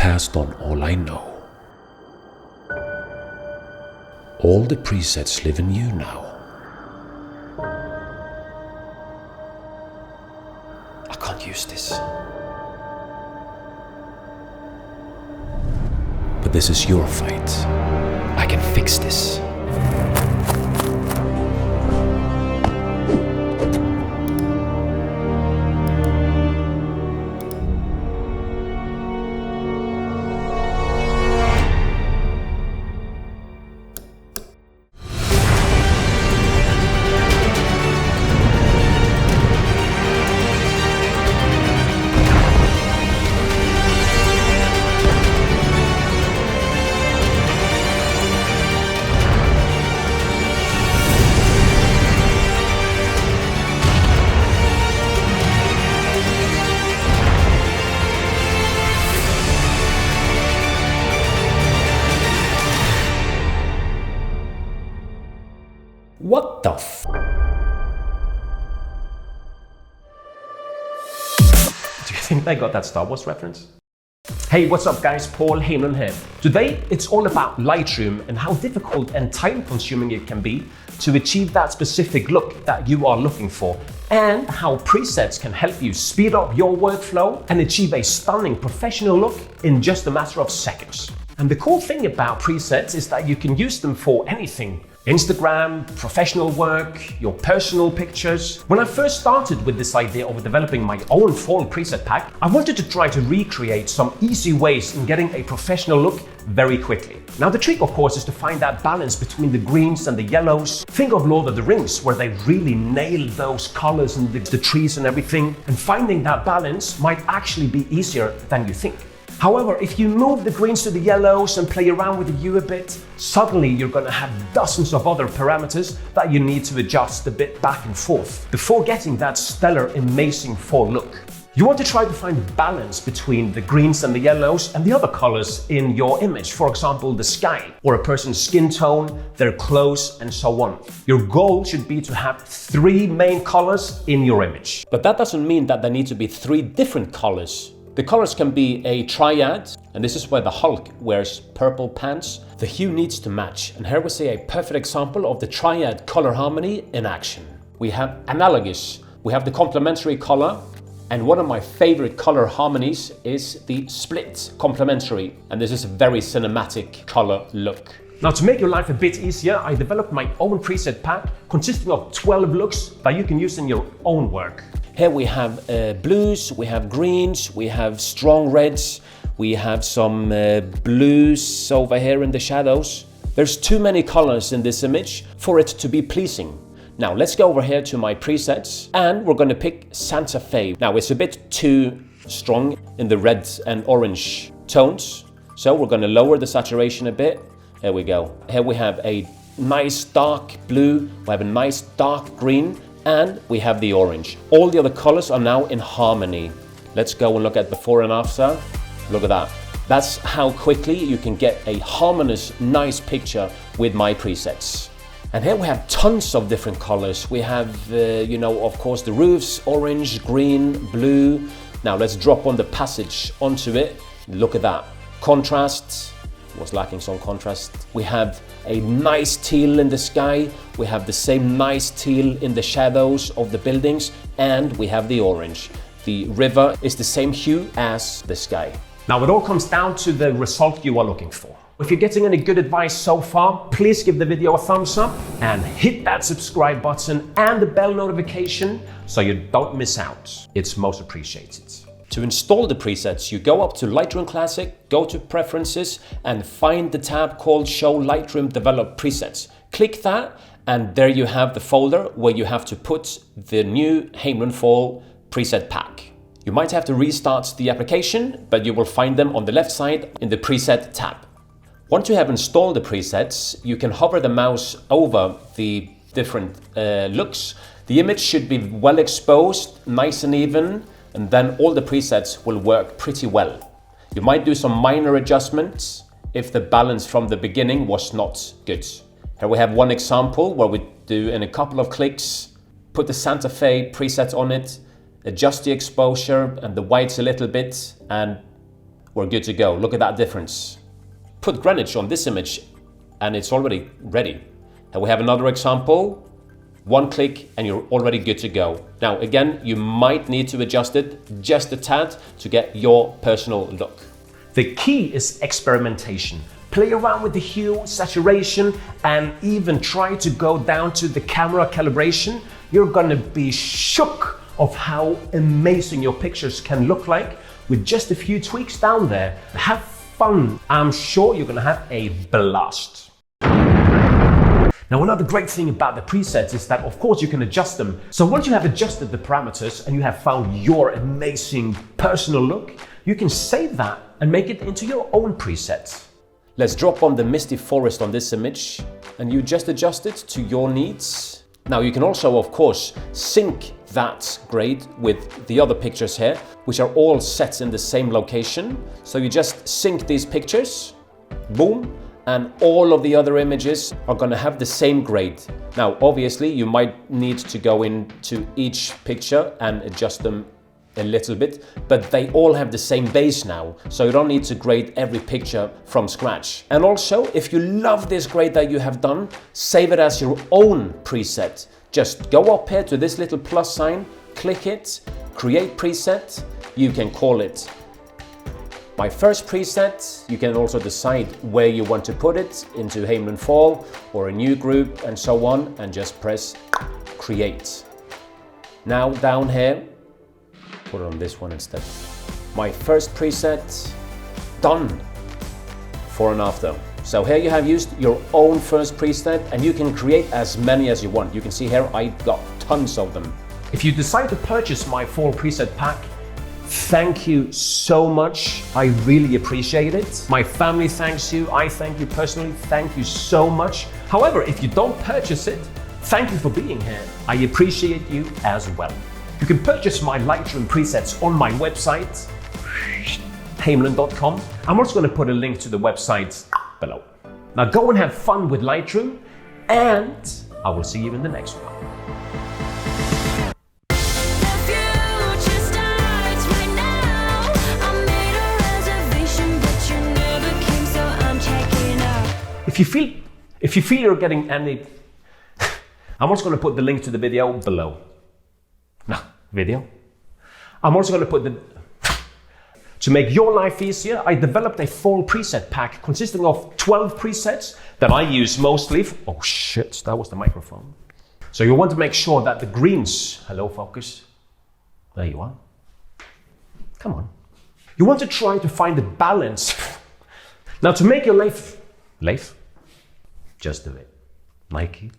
passed on all I know. All the presets live in you now. I can't use this. But this is your fight. I can fix this. What the f? Do you think they got that Star Wars reference? Hey, what's up guys, Paul Heyman here. Today it's all about Lightroom and how difficult and time consuming it can be to achieve that specific look that you are looking for, and how presets can help you speed up your workflow and achieve a stunning professional look in just a matter of seconds. And the cool thing about presets is that you can use them for anything. Instagram, professional work, your personal pictures. When I first started with this idea of developing my own fall preset pack, I wanted to try to recreate some easy ways in getting a professional look very quickly. Now the trick of course is to find that balance between the greens and the yellows. Think of Lord of the Rings, where they really nailed those colors and the trees and everything, and finding that balance might actually be easier than you think. However, if you move the greens to the yellows and play around with the hue a bit, suddenly you're going to have dozens of other parameters that you need to adjust a bit back and forth before getting that stellar, amazing fall look. You want to try to find balance between the greens and the yellows and the other colors in your image, for example the sky, or a person's skin tone, their clothes, and so on. Your goal should be to have 3 main colors in your image. But that doesn't mean that there need to be 3 different colors. The colors can be a triad, and this is where the Hulk wears purple pants. The hue needs to match, and here we see a perfect example of the triad color harmony in action. We have analogous, we have the complementary color, and one of my favorite color harmonies is the split complementary, and this is a very cinematic color look. Now to make your life a bit easier, I developed my own preset pack consisting of 12 looks that you can use in your own work. Here we have blues, we have greens, we have strong reds, we have some blues over here in the shadows. There's too many colors in this image for it to be pleasing. Now let's go over here to my presets, and we're going to pick Santa Fe. Now it's a bit too strong in the red and orange tones, so we're going to lower the saturation a bit. Here we go. Here we have a nice dark blue, we have a nice dark green, and we have the orange. All the other colors are now in harmony. Let's go and look at before and after. Look at that. That's how quickly you can get a harmonious, nice picture with my presets. And here we have tons of different colors. We have, of course, the roofs, orange, green, blue. Now let's drop on the passage onto it. Look at that. Contrast. Was lacking some contrast. We have a nice teal in the sky, we have the same nice teal in the shadows of the buildings, and we have the orange. The river is the same hue as the sky. Now it all comes down to the result you are looking for. If you're getting any good advice so far, please give the video a thumbs up and hit that subscribe button and the bell notification so you don't miss out. It's most appreciated. To install the presets, you go up to Lightroom Classic, go to Preferences, and find the tab called Show Lightroom Develop Presets. Click that, and there you have the folder where you have to put the new Heyman Fall preset pack. You might have to restart the application, but you will find them on the left side in the Preset tab. Once you have installed the presets, you can hover the mouse over the different looks. The image should be well exposed, nice and even, and then all the presets will work pretty well. You might do some minor adjustments if the balance from the beginning was not good. Here we have one example where we do in a couple of clicks, put the Santa Fe preset on it, adjust the exposure and the whites a little bit, and we're good to go. Look at that difference. Put Greenwich on this image and it's already ready. And we have another example. One click and you're already good to go. Now again, you might need to adjust it just a tad to get your personal look. The key is experimentation. Play around with the hue, saturation, and even try to go down to the camera calibration. You're gonna be shook of how amazing your pictures can look like with just a few tweaks down there. Have fun. I'm sure you're gonna have a blast. Now, another great thing about the presets is that, of course, you can adjust them. So once you have adjusted the parameters and you have found your amazing personal look, you can save that and make it into your own presets. Let's drop on the misty forest on this image and you just adjust it to your needs. Now, you can also, of course, sync that grade with the other pictures here, which are all set in the same location. So you just sync these pictures, boom, and all of the other images are gonna have the same grade. Now, obviously, you might need to go into each picture and adjust them a little bit, but they all have the same base now, so you don't need to grade every picture from scratch. And also, if you love this grade that you have done, save it as your own preset. Just go up here to this little plus sign, click it, create preset. You can call it My First Preset. You can also decide where you want to put it, into Hamelin Fall or a new group and so on, and just press create. Now down here, put it on this one instead. My First Preset, done. Before and after. So here you have used your own first preset and you can create as many as you want. You can see here I got tons of them. If you decide to purchase my fall preset pack, thank you so much. I really appreciate it. My family thanks you. I thank you personally. Thank you so much. However, if you don't purchase it, thank you for being here. I appreciate you as well. You can purchase my Lightroom presets on my website, hamelin.com. I'm also going to put a link to the website below. Now go and have fun with Lightroom, and I will see you in the next one. If you feel you're getting any, I'm also going to put the link to the video below. No, video. I'm also going to put the, to make your life easier, I developed a fall preset pack consisting of 12 presets that I use mostly for, oh shit, that was the microphone. So you want to make sure that the greens, hello focus, there you are. Come on. You want to try to find the balance. Now to make your life, just do it. Nike.